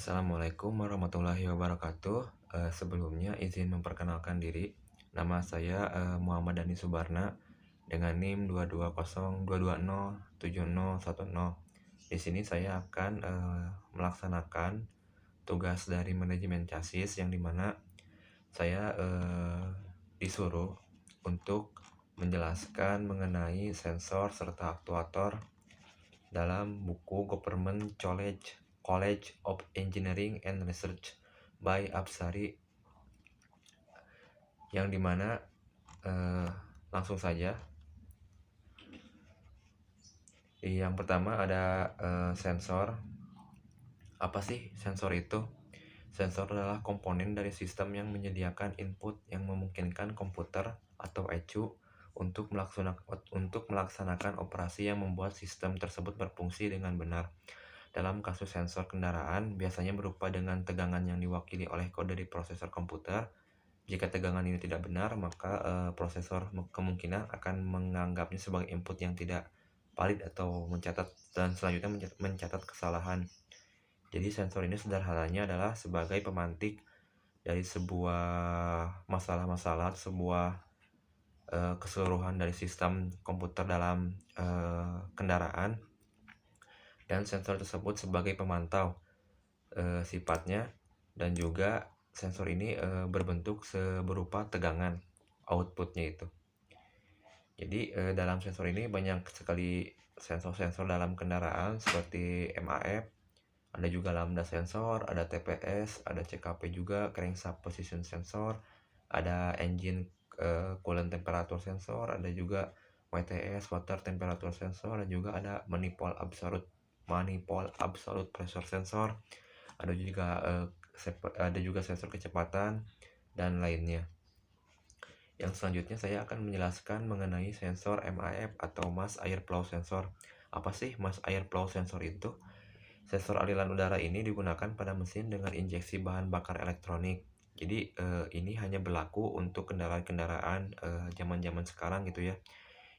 Assalamualaikum warahmatullahi wabarakatuh. Sebelumnya izin memperkenalkan diri. Nama saya Muhammad Dani Subarna dengan NIM 22022207010. Di sini saya akan melaksanakan tugas dari manajemen chassis yang dimana saya disuruh untuk menjelaskan mengenai sensor serta aktuator dalam buku Government College of Engineering and Research by Absari, yang dimana langsung saja. Yang pertama ada sensor. Apa sih sensor itu? Sensor adalah komponen dari sistem yang menyediakan input yang memungkinkan komputer atau ECU untuk melaksanakan operasi yang membuat sistem tersebut berfungsi dengan benar. Dalam kasus sensor kendaraan, biasanya berupa dengan tegangan yang diwakili oleh kode di prosesor komputer. Jika tegangan ini tidak benar, maka prosesor kemungkinan akan menganggapnya sebagai input yang tidak valid atau mencatat dan selanjutnya mencatat kesalahan. Jadi sensor ini sederhananya adalah sebagai pemantik dari sebuah masalah-masalah, sebuah keseluruhan dari sistem komputer dalam kendaraan, dan sensor tersebut sebagai pemantau sifatnya, dan juga sensor ini berbentuk berupa tegangan outputnya itu. Jadi dalam sensor ini banyak sekali sensor-sensor dalam kendaraan seperti MAF, ada juga lambda sensor, ada TPS, ada CKP juga, crankshaft position sensor, ada engine coolant temperature sensor, ada juga WTS water temperature sensor, dan juga ada manifold absolute pressure sensor, ada juga sensor kecepatan dan lainnya. Yang selanjutnya saya akan menjelaskan mengenai sensor MAF atau mass air flow sensor. Apa sih mass air flow sensor itu? Sensor aliran udara ini digunakan pada mesin dengan injeksi bahan bakar elektronik. Jadi ini hanya berlaku untuk kendaraan-kendaraan zaman-zaman sekarang gitu ya,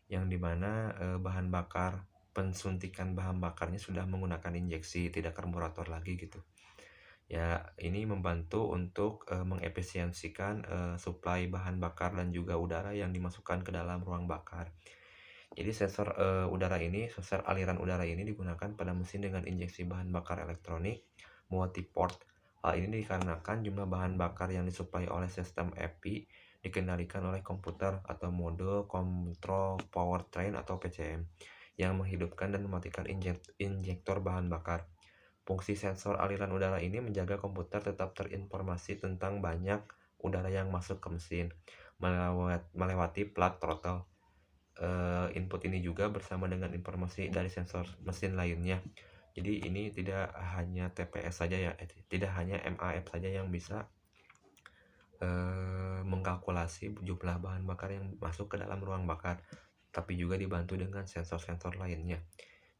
yang dimana bahan bakar, pensuntikan bahan bakarnya sudah menggunakan injeksi, tidak karburator lagi gitu. Ya, ini membantu untuk mengefisiensikan suplai bahan bakar dan juga udara yang dimasukkan ke dalam ruang bakar. Jadi sensor sensor aliran udara ini digunakan pada mesin dengan injeksi bahan bakar elektronik multiport. Hal ini dikarenakan jumlah bahan bakar yang disuplai oleh sistem EPI dikendalikan oleh komputer atau mode control powertrain atau PCM yang menghidupkan dan mematikan injektor bahan bakar. Fungsi sensor aliran udara ini menjaga komputer tetap terinformasi tentang banyak udara yang masuk ke mesin melewati plat throttle. Input ini juga bersama dengan informasi dari sensor mesin lainnya. Jadi ini tidak hanya TPS saja ya, tidak hanya MAF saja yang bisa mengkalkulasi jumlah bahan bakar yang masuk ke dalam ruang bakar, tapi juga dibantu dengan sensor-sensor lainnya.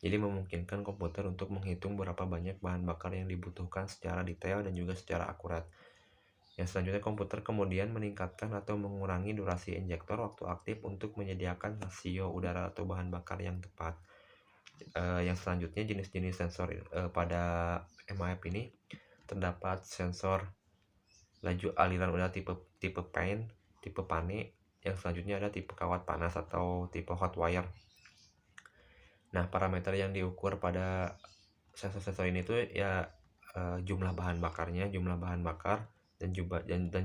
Jadi memungkinkan komputer untuk menghitung berapa banyak bahan bakar yang dibutuhkan secara detail dan juga secara akurat. Yang selanjutnya, komputer kemudian meningkatkan atau mengurangi durasi injektor waktu aktif untuk menyediakan rasio udara atau bahan bakar yang tepat. Yang selanjutnya, jenis-jenis sensor pada MAF ini terdapat sensor laju aliran udara tipe PAIN, tipe PANE. Yang selanjutnya ada tipe kawat panas atau tipe hot wire. Nah, parameter yang diukur pada sensor-sensor ini tuh ya jumlah bahan bakarnya, jumlah bahan bakar, dan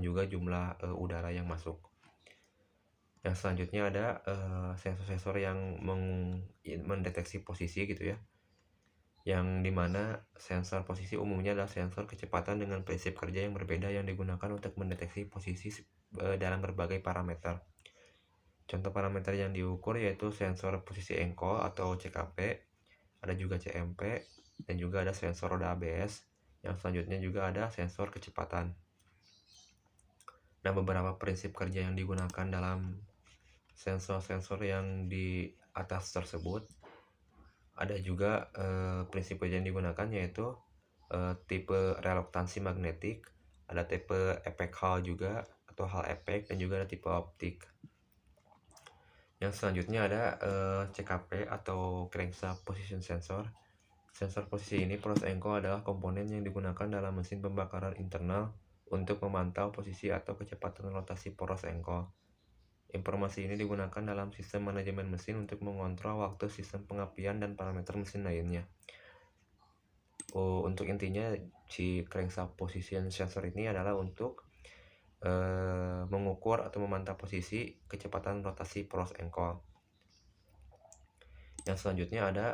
juga jumlah udara yang masuk. Yang selanjutnya ada sensor-sensor yang mendeteksi posisi gitu ya, yang dimana sensor posisi umumnya adalah sensor kecepatan dengan prinsip kerja yang berbeda yang digunakan untuk mendeteksi posisi dalam berbagai parameter. Contoh parameter yang diukur yaitu sensor posisi engkol atau CKP, ada juga CMP, dan juga ada sensor roda ABS. Yang selanjutnya juga ada sensor kecepatan. Nah, beberapa prinsip kerja yang digunakan dalam sensor-sensor yang di atas tersebut, ada juga prinsip kerja yang digunakan yaitu tipe relaktansi magnetik, ada tipe efek Hall juga atau Hall effect, dan juga ada tipe optik. Yang selanjutnya ada CKP atau crankshaft position sensor. Sensor posisi ini Pros Enco adalah komponen yang digunakan dalam mesin pembakaran internal untuk memantau posisi atau kecepatan rotasi poros engkol. Informasi ini digunakan dalam sistem manajemen mesin untuk mengontrol waktu sistem pengapian dan parameter mesin lainnya. Untuk intinya, si crankshaft position sensor ini adalah untuk mengukur atau memantau posisi kecepatan rotasi poros engkol. Yang selanjutnya ada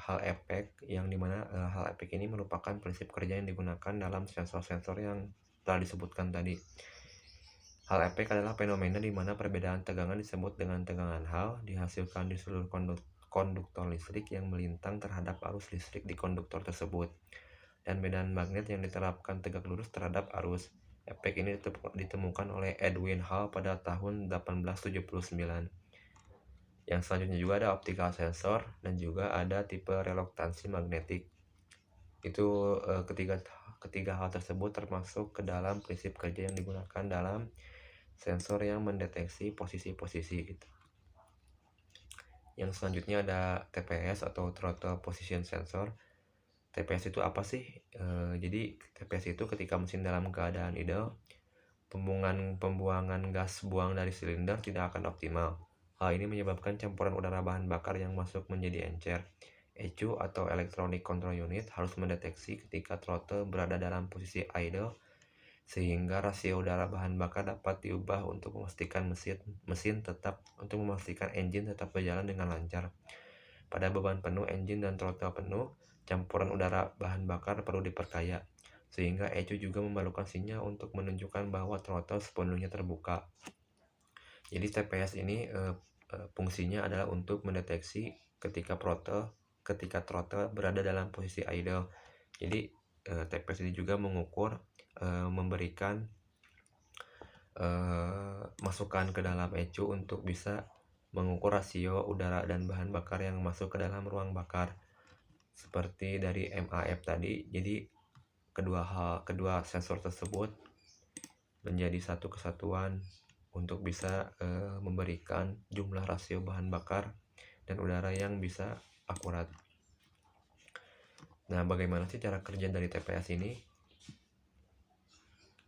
Hall effect, yang dimana Hall effect ini merupakan prinsip kerja yang digunakan dalam sensor-sensor yang telah disebutkan tadi. Hall effect adalah fenomena di mana perbedaan tegangan disebut dengan tegangan Hall dihasilkan di seluruh konduktor listrik yang melintang terhadap arus listrik di konduktor tersebut, dan medan magnet yang diterapkan tegak lurus terhadap arus. Efek ini ditemukan oleh Edwin Hall pada tahun 1879. Yang selanjutnya juga ada optical sensor dan juga ada tipe relaktansi magnetik. Itu ketiga hal tersebut termasuk ke dalam prinsip kerja yang digunakan dalam sensor yang mendeteksi posisi-posisi gitu. Yang selanjutnya ada TPS atau throttle position sensor. TPS itu apa sih? Jadi TPS itu ketika mesin dalam keadaan idle, pembuangan gas buang dari silinder tidak akan optimal. Hal ini menyebabkan campuran udara bahan bakar yang masuk menjadi encer. ECU atau Electronic Control Unit harus mendeteksi ketika throttle berada dalam posisi idle, sehingga rasio udara bahan bakar dapat diubah untuk memastikan engine tetap berjalan dengan lancar. Pada beban penuh engine dan throttle penuh, campuran udara bahan bakar perlu diperkaya, sehingga ECU juga memerlukan sinyal untuk menunjukkan bahwa throttle sepenuhnya terbuka. Jadi TPS ini fungsinya adalah untuk mendeteksi ketika throttle berada dalam posisi idle. Jadi TPS ini juga mengukur, memberikan masukan ke dalam ECU untuk bisa mengukur rasio udara dan bahan bakar yang masuk ke dalam ruang bakar seperti dari MAF tadi. Jadi kedua sensor tersebut menjadi satu kesatuan untuk bisa memberikan jumlah rasio bahan bakar dan udara yang bisa akurat. Nah, bagaimana sih cara kerja dari TPS ini?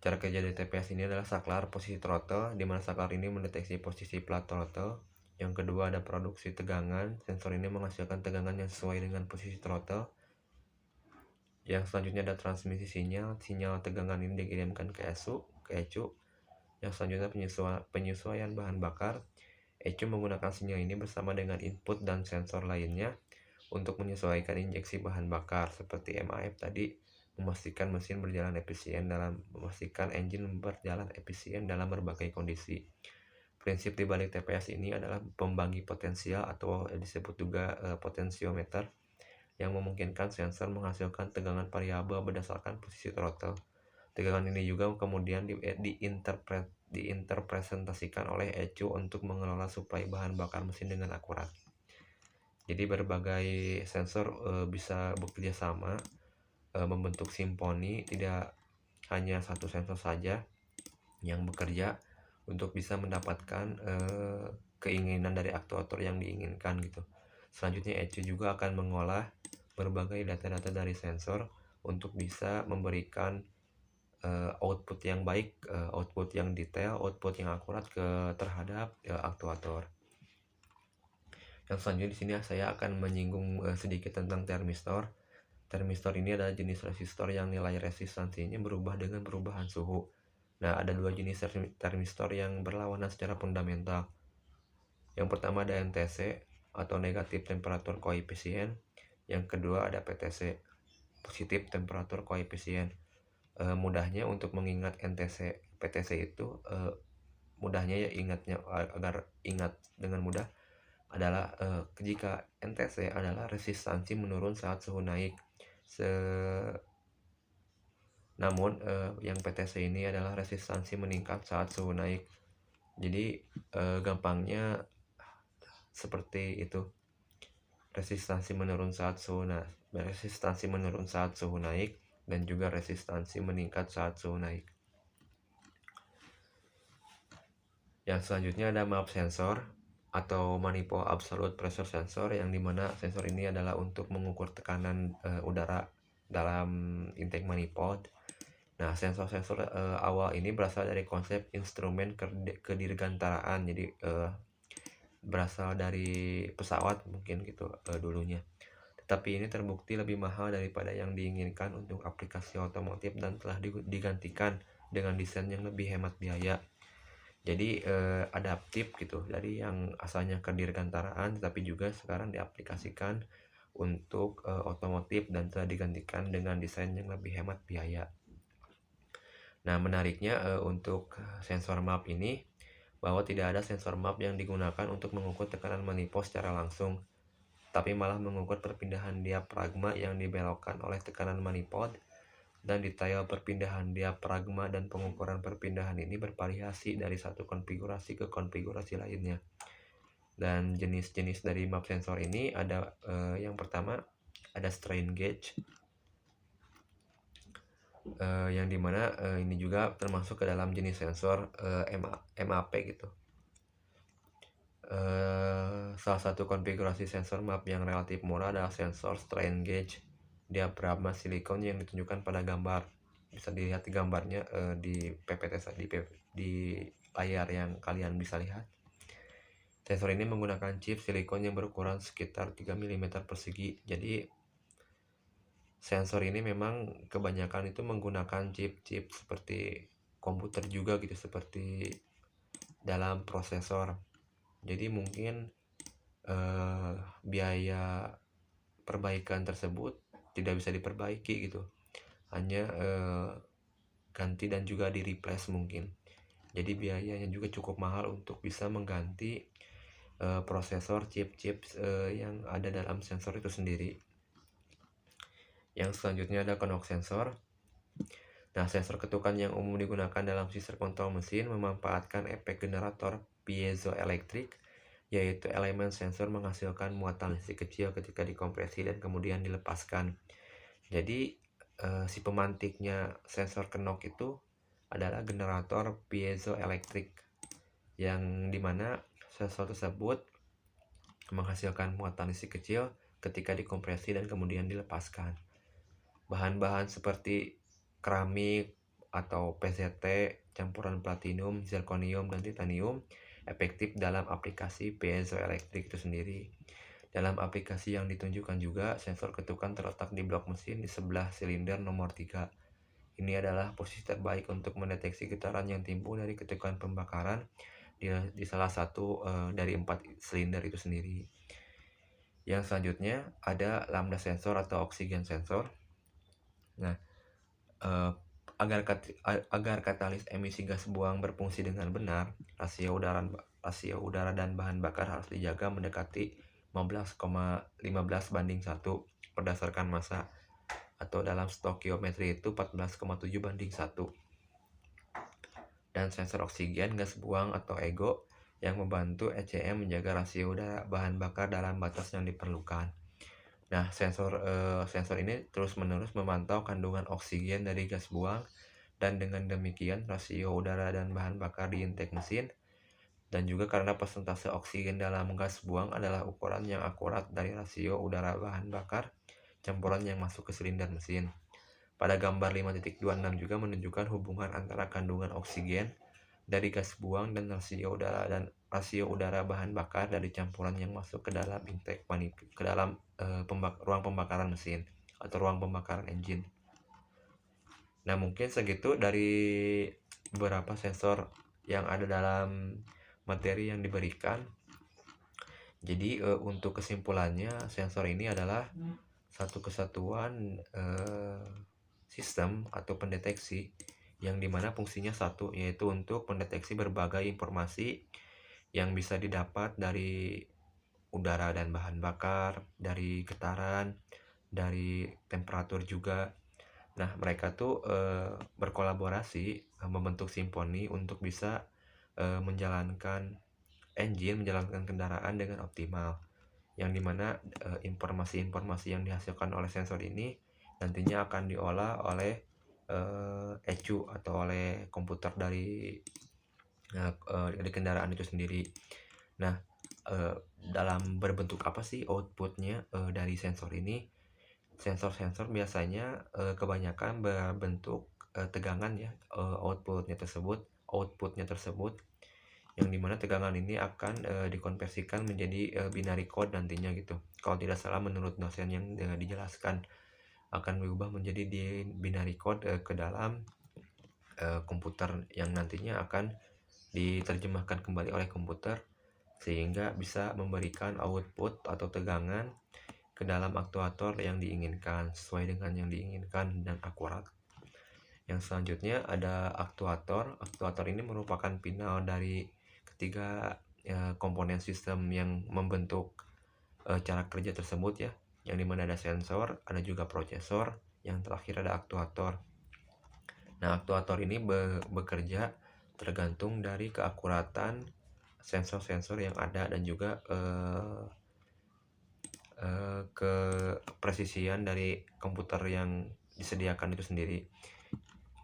Cara kerja dari TPS ini adalah saklar posisi throttle, di mana saklar ini mendeteksi posisi plat throttle. Yang kedua ada produksi tegangan, sensor ini menghasilkan tegangan yang sesuai dengan posisi throttle. Yang selanjutnya ada transmisi sinyal tegangan ini dikirimkan ke ECU. Yang selanjutnya penyesuaian bahan bakar. ECU menggunakan sinyal ini bersama dengan input dan sensor lainnya untuk menyesuaikan injeksi bahan bakar seperti MAF tadi, memastikan mesin berjalan efisien memastikan engine berjalan efisien dalam berbagai kondisi. Prinsip di balik TPS ini adalah pembagi potensial atau disebut juga potensiometer, yang memungkinkan sensor menghasilkan tegangan variabel berdasarkan posisi throttle. Tegangan ini juga kemudian diinterpretasikan oleh ECU untuk mengelola suplai bahan bakar mesin dengan akurat. Jadi berbagai sensor bisa bekerja sama membentuk simponi, tidak hanya satu sensor saja yang bekerja untuk bisa mendapatkan keinginan dari aktuator yang diinginkan gitu. Selanjutnya ECU juga akan mengolah berbagai data-data dari sensor untuk bisa memberikan output yang baik, output yang detail, output yang akurat terhadap aktuator. Yang selanjutnya di sini saya akan menyinggung sedikit tentang termistor. Termistor ini adalah jenis resistor yang nilai resistansinya berubah dengan perubahan suhu. Nah, ada dua jenis termistor yang berlawanan secara fundamental. Yang pertama ada NTC atau negatif temperatur koefisien. Yang kedua ada PTC, positif temperatur koefisien. Mudahnya untuk mengingat NTC, PTC itu mudahnya ya ingatnya agar ingat dengan mudah adalah jika NTC adalah resistansi menurun saat suhu naik. Namun yang PTC ini adalah resistansi meningkat saat suhu naik. Jadi gampangnya seperti itu. Resistansi menurun saat suhu naik dan juga resistansi meningkat saat suhu naik. Yang selanjutnya ada map sensor atau manifold absolute pressure sensor, yang dimana sensor ini adalah untuk mengukur tekanan udara dalam intake manifold. Nah, sensor-sensor awal ini berasal dari konsep instrumen kedirgantaraan, jadi berasal dari pesawat mungkin gitu dulunya. Tetapi ini terbukti lebih mahal daripada yang diinginkan untuk aplikasi otomotif dan telah digantikan dengan desain yang lebih hemat biaya. Jadi adaptif gitu, dari yang asalnya kedirgantaraan tetapi juga sekarang diaplikasikan untuk otomotif dan telah digantikan dengan desain yang lebih hemat biaya. Nah, menariknya untuk sensor MAP ini, bahwa tidak ada sensor MAP yang digunakan untuk mengukur tekanan manifold secara langsung, tapi malah mengukur perpindahan diafragma yang dibelokkan oleh tekanan manifold. Dan detail perpindahan diafragma dan pengukuran perpindahan ini bervariasi dari satu konfigurasi ke konfigurasi lainnya. Dan jenis-jenis dari map sensor ini ada yang pertama ada strain gauge, yang dimana ini juga termasuk ke dalam jenis sensor MAP gitu. Salah satu konfigurasi sensor map yang relatif murah adalah sensor strain gauge diafragma silikon yang ditunjukkan pada gambar. Bisa dilihat di gambarnya di PPT di layar yang kalian bisa lihat. Sensor ini menggunakan chip silikon yang berukuran sekitar 3 mm persegi. Jadi sensor ini memang kebanyakan itu menggunakan chip-chip seperti komputer juga gitu, seperti dalam prosesor. Jadi mungkin biaya perbaikan tersebut tidak bisa diperbaiki gitu, hanya ganti dan juga di replace mungkin. Jadi biayanya juga cukup mahal untuk bisa mengganti prosesor chip-chip yang ada dalam sensor itu sendiri. Yang selanjutnya ada knock sensor. Nah, sensor ketukan yang umum digunakan dalam sistem kontrol mesin memanfaatkan efek generator piezoelektrik, yaitu elemen sensor menghasilkan muatan listrik kecil ketika dikompresi dan kemudian dilepaskan. Jadi si pemantiknya sensor knock itu adalah generator piezoelektrik, yang dimana sensor tersebut menghasilkan muatan listrik kecil ketika dikompresi dan kemudian dilepaskan. Bahan-bahan seperti keramik atau PZT, campuran platinum, zirconium, dan titanium efektif dalam aplikasi piezoelektrik itu sendiri. Dalam aplikasi yang ditunjukkan juga, sensor ketukan terletak di blok mesin di sebelah silinder nomor 3. Ini adalah posisi terbaik untuk mendeteksi getaran yang timbul dari ketukan pembakaran di salah satu dari 4 silinder itu sendiri. Yang selanjutnya ada lambda sensor atau oksigen sensor. Nah, agar katalis emisi gas buang berfungsi dengan benar, rasio udara dan bahan bakar harus dijaga mendekati 15,1 berdasarkan massa, atau dalam stokiometri itu 14,7:1. Dan sensor oksigen gas buang atau EGO yang membantu ECM menjaga rasio udara bahan bakar dalam batas yang diperlukan. Nah, sensor ini terus-menerus memantau kandungan oksigen dari gas buang, dan dengan demikian rasio udara dan bahan bakar di intake mesin. Dan juga karena persentase oksigen dalam gas buang adalah ukuran yang akurat dari rasio udara bahan bakar campuran yang masuk ke silinder mesin. Pada gambar 5.26 juga menunjukkan hubungan antara kandungan oksigen dari gas buang dan rasio udara bahan bakar dari campuran yang masuk ke dalam intake ke dalam ruang pembakaran mesin atau ruang pembakaran engine. Nah, mungkin segitu dari beberapa sensor yang ada dalam materi yang diberikan. Jadi untuk kesimpulannya, sensor ini adalah satu kesatuan sistem atau pendeteksi yang dimana fungsinya satu, yaitu untuk mendeteksi berbagai informasi yang bisa didapat dari udara dan bahan bakar, dari getaran, dari temperatur juga. Nah, mereka tuh berkolaborasi membentuk simfoni untuk bisa menjalankan kendaraan dengan optimal, yang dimana informasi-informasi yang dihasilkan oleh sensor ini nantinya akan diolah oleh ECU atau oleh komputer dari kendaraan itu sendiri. Nah, dalam berbentuk apa sih outputnya dari sensor ini. Sensor-sensor biasanya kebanyakan berbentuk tegangan ya, outputnya tersebut, yang dimana tegangan ini akan dikonversikan menjadi binary code nantinya gitu. Kalau tidak salah menurut dosen yang dijelaskan, akan berubah menjadi di binary code ke dalam komputer yang nantinya akan diterjemahkan kembali oleh komputer sehingga bisa memberikan output atau tegangan ke dalam aktuator yang diinginkan sesuai dengan yang diinginkan dan akurat. Yang selanjutnya ada aktuator. Aktuator ini merupakan final dari ketiga komponen sistem yang membentuk cara kerja tersebut ya. Yang dimana ada sensor, ada juga prosesor, yang terakhir ada aktuator. Nah, aktuator ini bekerja tergantung dari keakuratan sensor-sensor yang ada dan juga kepresisian dari komputer yang disediakan itu sendiri.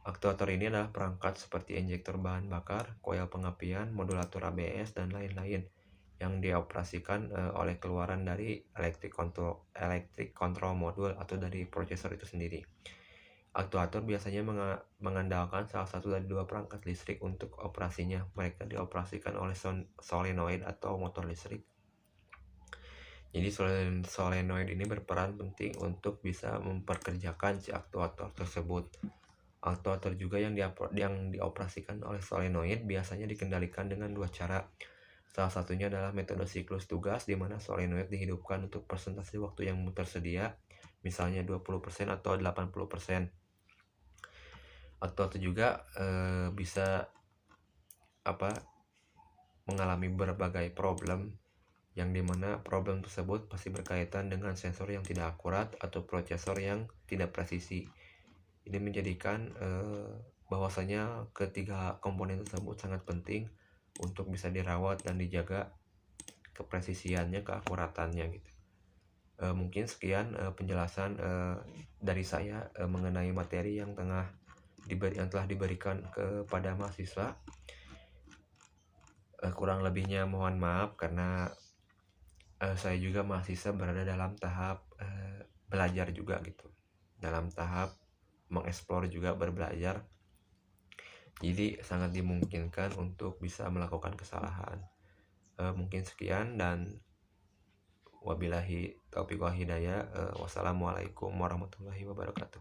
Aktuator ini adalah perangkat seperti injektor bahan bakar, koil pengapian, modulator ABS, dan lain-lain yang dioperasikan oleh keluaran dari electric control module atau dari prosesor itu sendiri. Aktuator biasanya mengandalkan salah satu dari dua perangkat listrik untuk operasinya. Mereka dioperasikan oleh solenoid atau motor listrik. Jadi solenoid ini berperan penting untuk bisa memperkerjakan si aktuator tersebut. Aktuator juga yang dioperasikan oleh solenoid biasanya dikendalikan dengan dua cara. Salah satunya adalah metode siklus tugas, di mana solenoid dihidupkan untuk persentase waktu yang tersedia, misalnya 20% atau 80%. Aktuator juga bisa mengalami berbagai problem, yang dimana problem tersebut pasti berkaitan dengan sensor yang tidak akurat atau prosesor yang tidak presisi. Ini menjadikan bahwasanya ketiga komponen tersebut sangat penting untuk bisa dirawat dan dijaga kepresisiannya, keakuratannya gitu. Mungkin sekian penjelasan dari saya mengenai materi yang telah diberikan kepada mahasiswa. Kurang lebihnya mohon maaf karena saya juga mahasiswa berada dalam tahap belajar juga gitu, dalam tahap mengeksplor juga berbelajar, jadi sangat dimungkinkan untuk bisa melakukan kesalahan. Mungkin sekian dan wabillahi taufiq wal hidayah. Wassalamualaikum warahmatullahi wabarakatuh.